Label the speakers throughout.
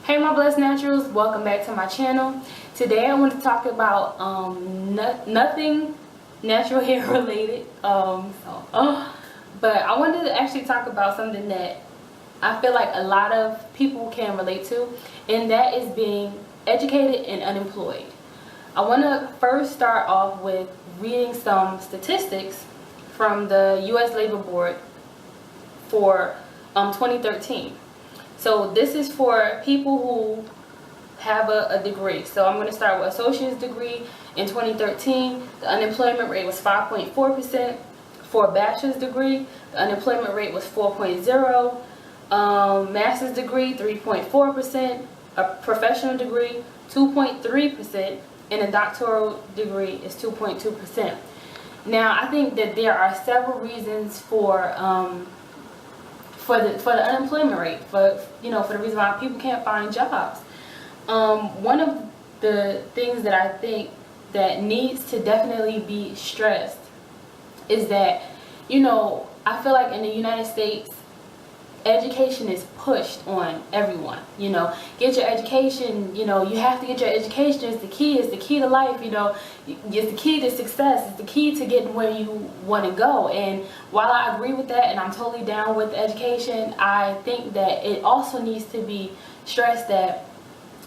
Speaker 1: Hey my blessed naturals, welcome back to my channel. Today I want to talk about nothing natural hair related, but I wanted to actually talk about something that I feel like a lot of people can relate to, and that is being educated and unemployed. I want to first start off with reading some statistics from the U.S. Labor Board for 2013. So this is for people who have a degree. So I'm going to start with associate's degree. In 2013, the unemployment rate was 5.4%. For a bachelor's degree, the unemployment rate was 4.0%. Master's degree, 3.4%. A professional degree, 2.3%. And a doctoral degree is 2.2%. Now, I think that there are several reasons for the unemployment rate, for the reason why people can't find jobs. One of the things that I think that needs to definitely be stressed is that, I feel like in the United States, education is pushed on everyone. Get your education. You have to get your education. It's the key to life. It's the key to success. It's the key to getting where you want to go. And while I agree with that, and I'm totally down with education, I think that it also needs to be stressed that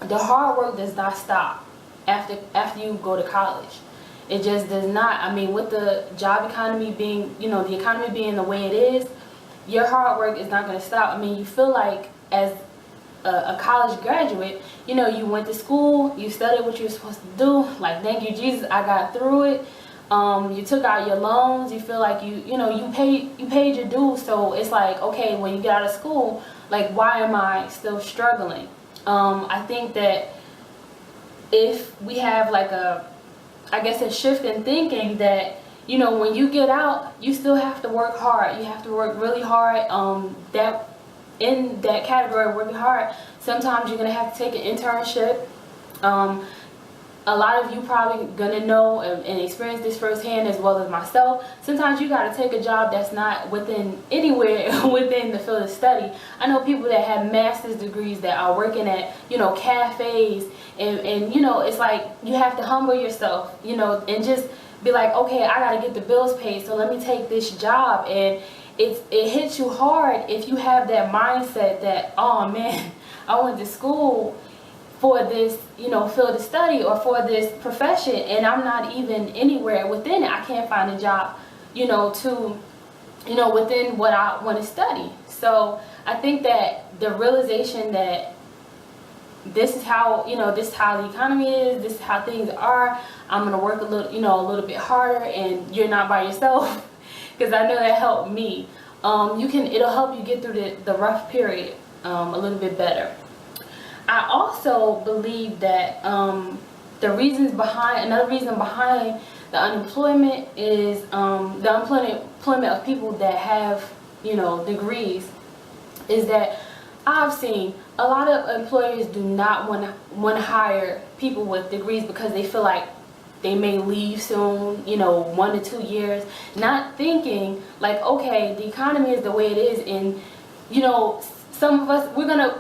Speaker 1: the hard work does not stop after you go to college. It just does not. I mean, with the job economy being, the economy being the way it is, your hard work is not going to stop. I mean, you feel like as a college graduate, you went to school, you studied what you were supposed to do. Like, thank you, Jesus, I got through it. You took out your loans. You feel like you paid your dues. So it's like, okay, when you get out of school, like, why am I still struggling? I think that if we have like a shift in thinking that, when you get out, you still have to work hard. You have to work really hard. That in that category of working hard, sometimes you're gonna have to take an internship. A lot of you probably gonna know and experience this firsthand, as well as myself. Sometimes you gotta take a job that's not within anywhere within the field of study. I know people that have master's degrees that are working at cafes, and it's like you have to humble yourself, and just be like, okay, I gotta get the bills paid, so let me take this job. And it hits you hard if you have that mindset that, oh man, I went to school for this field of study or for this profession, and I'm not even anywhere within it. I can't find a job within what I want to study. So I think that the realization that this is how the economy is, this is how things are, I'm gonna work a little bit harder, and you're not by yourself, because I know that helped me. It'll help you get through the rough period a little bit better. I also believe that another reason behind the unemployment is the unemployment of people that have degrees, is that I've seen a lot of employers do not want to hire people with degrees because they feel like they may leave soon, 1 to 2 years, not thinking like, okay, the economy is the way it is, and some of us we're gonna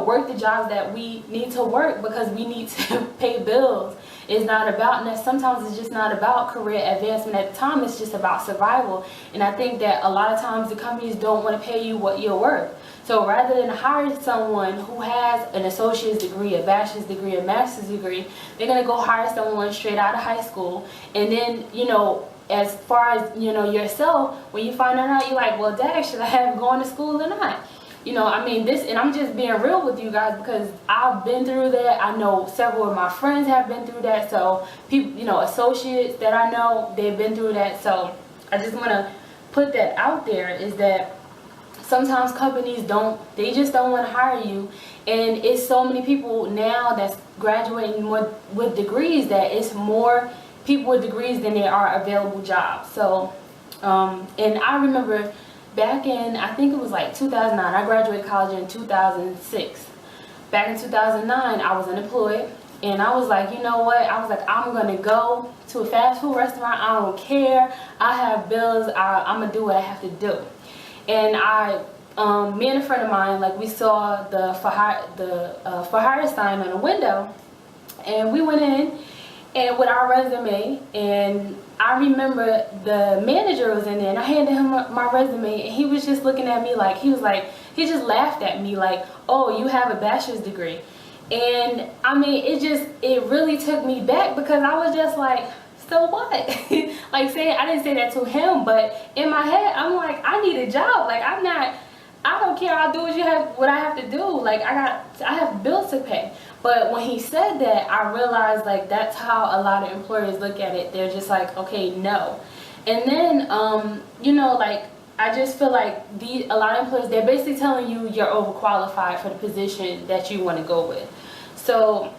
Speaker 1: work the jobs that we need to work because we need to pay bills. It's not about, and sometimes it's just not about career advancement. At the time, it's just about survival. And I think that a lot of times the companies don't want to pay you what you're worth. So rather than hire someone who has an associate's degree, a bachelor's degree, a master's degree, they're going to go hire someone straight out of high school. And then, as far as, yourself, when you find that out, you're like, well, dang, should I have gone to school or not? And I'm just being real with you guys because I've been through that. I know several of my friends have been through that. So people, associates that I know, they've been through that. So I just want to put that out there, is that sometimes companies just don't want to hire you. And it's so many people now that's graduating with degrees that it's more people with degrees than there are available jobs. So, and I remember back in, I think it was like 2009, I graduated college in 2006. Back in 2009, I was unemployed, and I was like, you know what? I was like, I'm going to go to a fast food restaurant. I don't care. I have bills. I'm going to do what I have to do. And I me and a friend of mine, like, we saw the for hire sign on the window, and we went in and with our resume, and I remember the manager was in there, and I handed him my resume, and he was just looking at me like, he just laughed at me like, oh, you have a bachelor's degree. And I mean, it really took me back, because I was just like, so what? Like, I didn't say that to him, but in my head, I'm like, I need a job. Like, I don't care. I'll do what I have to do. Like, I have bills to pay. But when he said that, I realized, like, that's how a lot of employers look at it. They're just like, okay, no. And then, you know, like, I just feel like a lot of employers, they're basically telling you you're overqualified for the position that you want to go with. So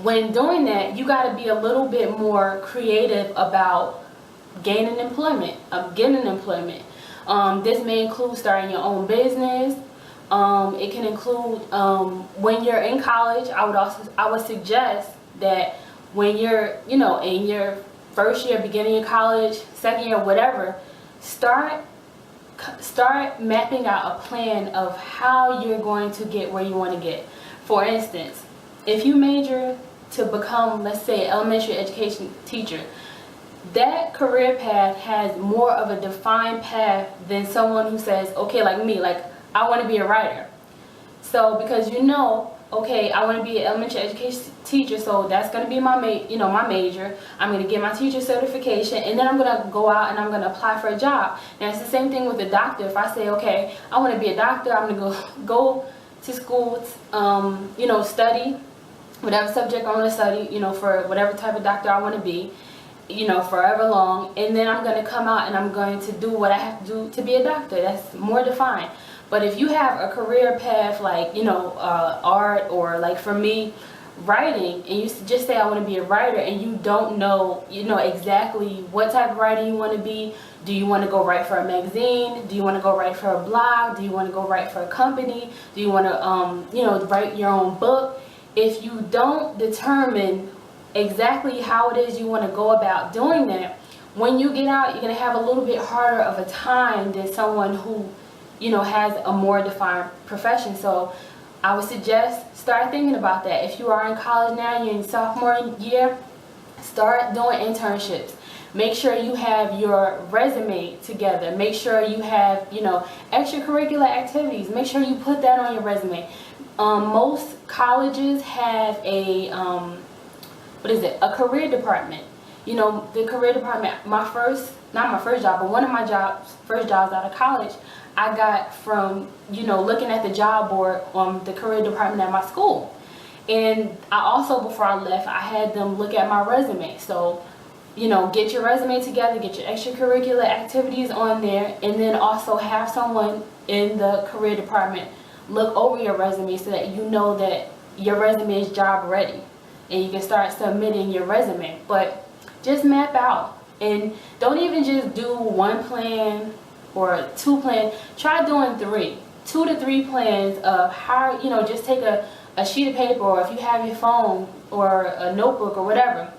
Speaker 1: when doing that, you got to be a little bit more creative about getting employment. This may include starting your own business. It can include when you're in college. I would suggest that when you're, you know, in your first year, beginning of college, second year, whatever, start mapping out a plan of how you're going to get where you want to get. For instance, if you major to become, let's say, elementary education teacher, that career path has more of a defined path than someone who says, okay, like me, like, I want to be a writer. So because you know, okay, I want to be an elementary education teacher, so that's going to be my major. I'm going to get my teacher certification, and then I'm going to go out and I'm going to apply for a job. Now, it's the same thing with a doctor. If I say, okay, I want to be a doctor, I'm going to go to school, you know, study whatever subject I want to study, you know, for whatever type of doctor I want to be, you know, forever long, and then I'm going to come out and I'm going to do what I have to do to be a doctor. That's more defined. But if you have a career path like, you know, art, or like for me, writing, and you just say I want to be a writer, and you don't know, you know, exactly what type of writer you want to be. Do you want to go write for a magazine? Do you want to go write for a blog? Do you want to go write for a company? Do you want to, you know, write your own book? If you don't determine exactly how it is you want to go about doing that, when you get out, you're going to have a little bit harder of a time than someone who, you know, has a more defined profession. So I would suggest start thinking about that. If you are in college now, you're in sophomore year, start doing internships. Make sure you have your resume together. Make sure you have, you know, extracurricular activities. Make sure you put that on your resume. Most colleges have a a career department. You know, the career department, not my first job, but one of my first jobs out of college, I got from, you know, looking at the job board on the career department at my school. And I also, before I left, I had them look at my resume. So, you know, get your resume together, get your extracurricular activities on there, and then also have someone in the career department look over your resume so that you know that your resume is job ready and you can start submitting your resume. But just map out, and don't even just do one plan or two plans. Try doing 2 to 3 plans of how, you know, just take a sheet of paper, or if you have your phone or a notebook or whatever,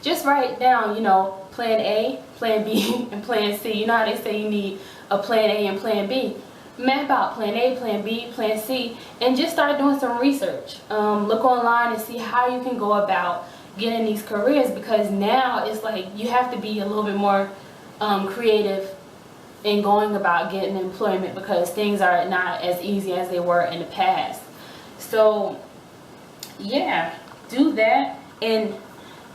Speaker 1: just write down, you know, plan A, plan B, and plan C. You know how they say you need a plan A and plan B. Map out plan A, plan B, plan C, and just start doing some research. Look online and see how you can go about getting these careers, because now it's like you have to be a little bit more creative in going about getting employment, because things are not as easy as they were in the past. So yeah, do that. And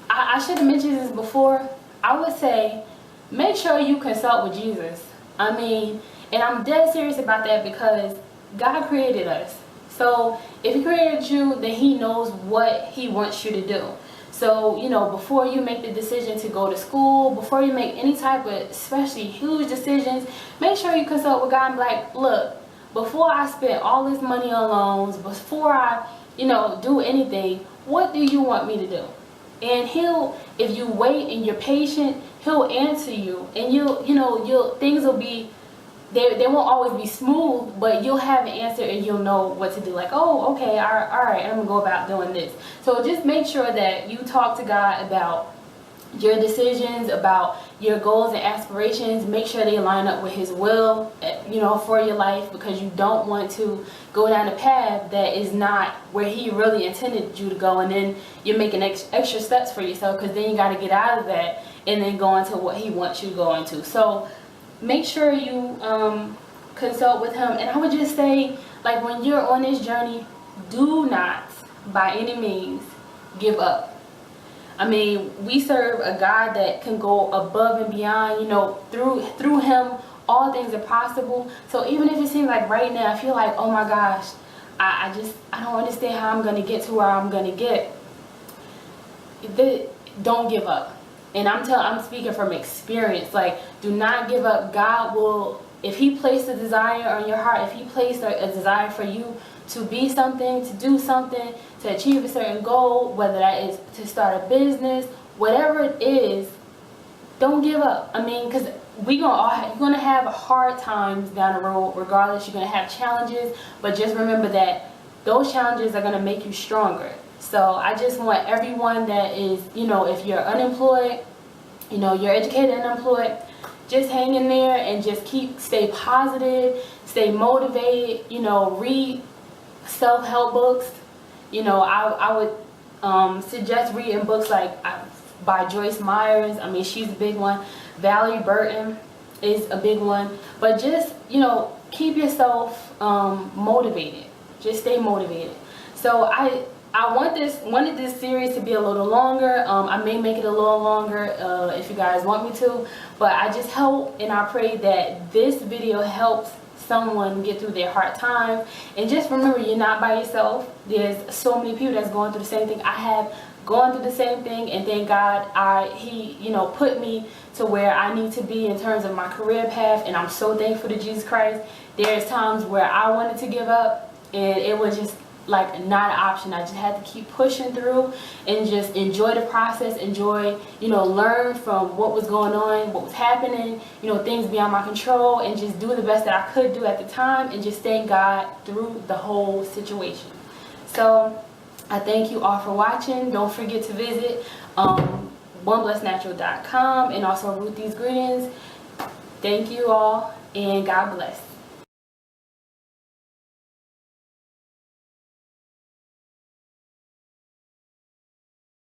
Speaker 1: I should have mentioned this before. I would say make sure you consult with Jesus. I mean, and I'm dead serious about that, because God created us. So if He created you, then He knows what He wants you to do. So, you know, before you make the decision to go to school, before you make any type of, especially huge decisions, make sure you consult with God and be like, look, before I spend all this money on loans, before I, you know, do anything, what do you want me to do? And He'll, if you wait and you're patient, He'll answer you, and things will be, they won't always be smooth, but you'll have an answer and you'll know what to do. Like, oh, okay, all right, I'm gonna go about doing this. So just make sure that you talk to God about your decisions, about your goals and aspirations, make sure they line up with his will, for your life, because you don't want to go down a path that is not where he really intended you to go, and then you're making extra steps for yourself, because then you got to get out of that and then go into what he wants you to go into. So make sure you consult with him. And I would just say, like, when you're on this journey, do not by any means give up. I mean, we serve a God that can go above and beyond. Through him, all things are possible. So even if it seems like right now, I feel like, oh my gosh, I don't understand how I'm going to get to where I'm going to get. Don't give up. And I'm speaking from experience. Like, do not give up. God will, if he placed a desire on your heart, if he placed a desire for you to be something, to do something, to achieve a certain goal, whether that is to start a business, whatever it is, don't give up. I mean, because you're gonna have hard times down the road regardless. You're gonna have challenges, but just remember that those challenges are gonna make you stronger. So I just want everyone that is, if you're unemployed, you're educated and unemployed, just hang in there and just stay positive, stay motivated, read self-help books. I would suggest reading books like by Joyce Myers. I mean, she's a big one. Valerie Burton is a big one. But just, keep yourself motivated. Just stay motivated. So I wanted this series to be a little longer. I may make it a little longer if you guys want me to. But I just hope and I pray that this video helps someone get through their hard times. And just remember, you're not by yourself. There's so many people that's going through the same thing. I have gone through the same thing, and thank God he put me to where I need to be in terms of my career path, and I'm so thankful to Jesus Christ. There's times where I wanted to give up, and it was just like not an option. I just had to keep pushing through and just enjoy the process, learn from what was going on, what was happening, things beyond my control, and just do the best that I could do at the time, and just thank God through the whole situation. So I thank you all for watching. Don't forget to visit oneblessnatural.com and also Ruthie's Greetings. Thank you all, and God bless.